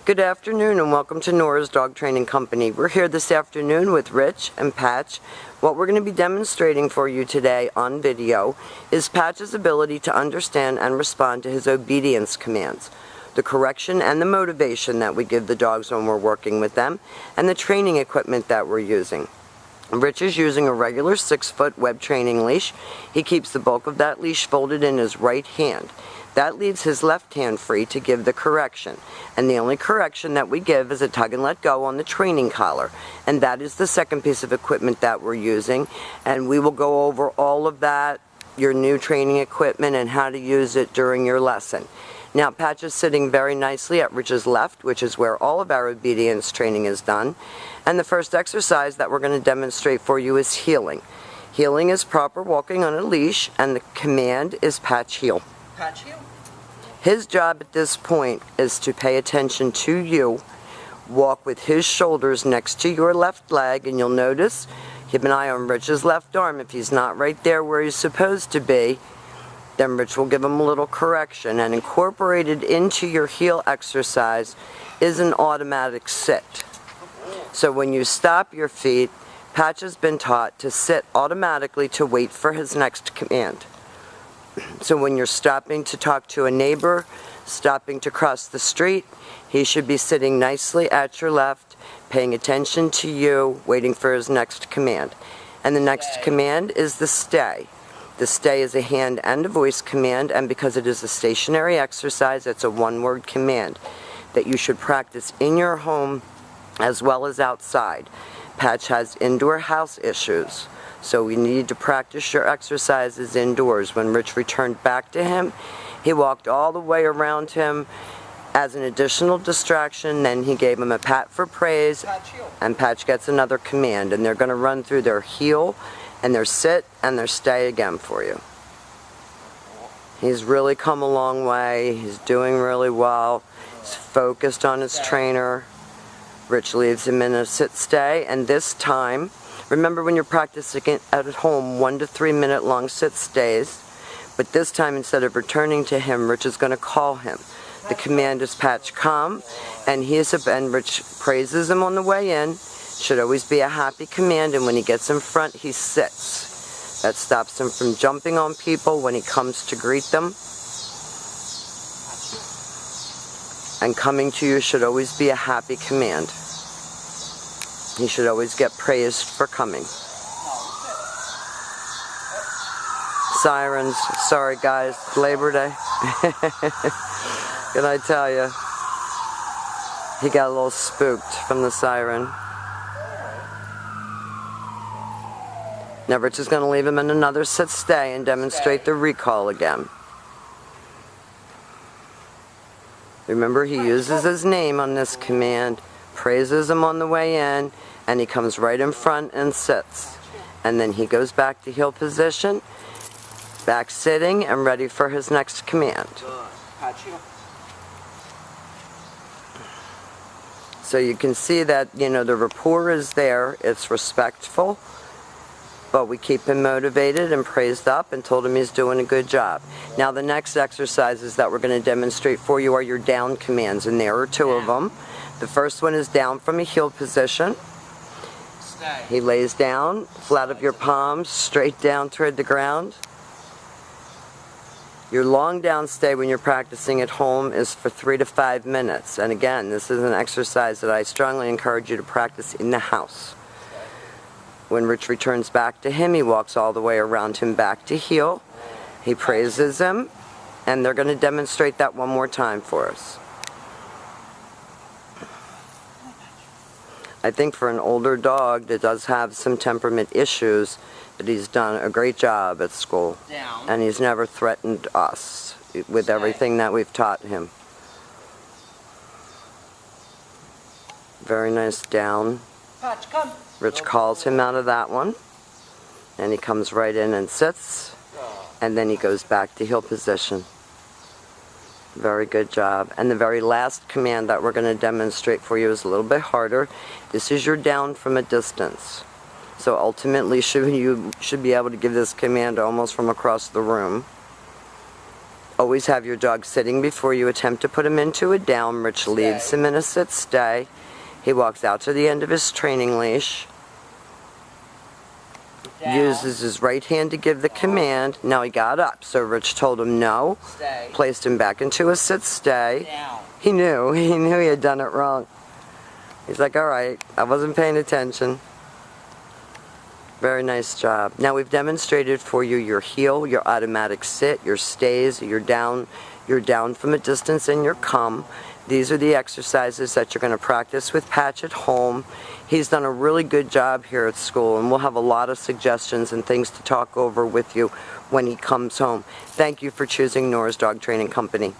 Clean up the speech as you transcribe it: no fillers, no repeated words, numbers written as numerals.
Good afternoon and welcome to Nora's Dog Training Company. We're here this afternoon with Rich and Patch. What we're going to be demonstrating for you today on video is Patch's ability to understand and respond to his obedience commands, the correction and the motivation that we give the dogs when we're working with them, and the training equipment that we're using. Rich is using a regular 6-foot web training leash. He keeps the bulk of that leash folded in his right hand. That leaves his left hand free to give the correction. And the only correction that we give is a tug and let go on the training collar. And that is the second piece of equipment that we're using. And we will go over all of that, your new training equipment, and how to use it during your lesson. Now, Patch is sitting very nicely at Rich's left, which is where all of our obedience training is done. And the first exercise that we're going to demonstrate for you is heeling. Heeling is proper walking on a leash, and the command is Patch heel. Patch heel. His job at this point is to pay attention to you, walk with his shoulders next to your left leg, and you'll notice, keep an eye on Rich's left arm. If he's not right there where he's supposed to be, then Rich will give him a little correction. And incorporated into your heel exercise is an automatic sit. So when you stop your feet, Patch has been taught to sit automatically to wait for his next command. So when you're stopping to talk to a neighbor, stopping to cross the street, he should be sitting nicely at your left, paying attention to you, waiting for his next command. And the next command is the stay. The stay is a hand and a voice command, and because it is a stationary exercise, it's a one-word command that you should practice in your home as well as outside. Patch has indoor house issues, so we need to practice your exercises indoors. When Rich returned back to him, he walked all the way around him as an additional distraction. Then he gave him a pat for praise, and Patch gets another command, and they're going to run through their heel and their sit and their stay again for you. He's really come a long way. He's doing really well. He's focused on his trainer. Rich leaves him in a sit stay, and this time, remember when you're practicing it at home, 1 to 3 minute long sit stays, but this time instead of returning to him, Rich is going to call him. The command is Patch come, and Rich praises him on the way in. Should always be a happy command, and when he gets in front, he sits. That stops him from jumping on people when he comes to greet them. And coming to you should always be a happy command. He should always get praised for coming. Sirens. Sorry guys, Labor Day. Can I tell you? He got a little spooked from the siren. Now Rich is going to leave him in another sit stay and demonstrate the recall again. Remember, he uses his name on this command, praises him on the way in, and he comes right in front and sits. And then he goes back to heel position, back sitting, and ready for his next command. So you can see that, you know, the rapport is there, it's respectful, but we keep him motivated and praised up and told him he's doing a good job. Now the next exercises that we're going to demonstrate for you are your down commands, and there are 2 of them. The first one is down from a heel position. He lays down, flat of your palms, straight down toward the ground. Your long down stay when you're practicing at home is for 3 to 5 minutes. And again, this is an exercise that I strongly encourage you to practice in the house. When Rich returns back to him, he walks all the way around him back to heel. He praises him, and they're going to demonstrate that one more time for us. I think for an older dog that does have some temperament issues, that he's done a great job at school. And he's never threatened us with everything that we've taught him. Very nice down. Patch, come. Rich calls him out of that one, and he comes right in and sits, and then he goes back to heel position. Very good job. And the very last command that we're going to demonstrate for you is a little bit harder. This is your down from a distance. So ultimately you should be able to give this command almost from across the room. Always have your dog sitting before you attempt to put him into a down. Rich leaves him in a sit stay. He walks out to the end of his training leash. Down. Uses his right hand to give the command. Now he got up, so Rich told him no. Stay. Placed him back into a sit stay. Down. He knew he had done it wrong. He's like, all right, I wasn't paying attention. Very nice job. Now we've demonstrated for you your heel, your automatic sit, your stays, your down from a distance, and your come. These are the exercises that you're going to practice with Patch at home. He's done a really good job here at school, and we'll have a lot of suggestions and things to talk over with you when he comes home. Thank you for choosing Nora's Dog Training Company.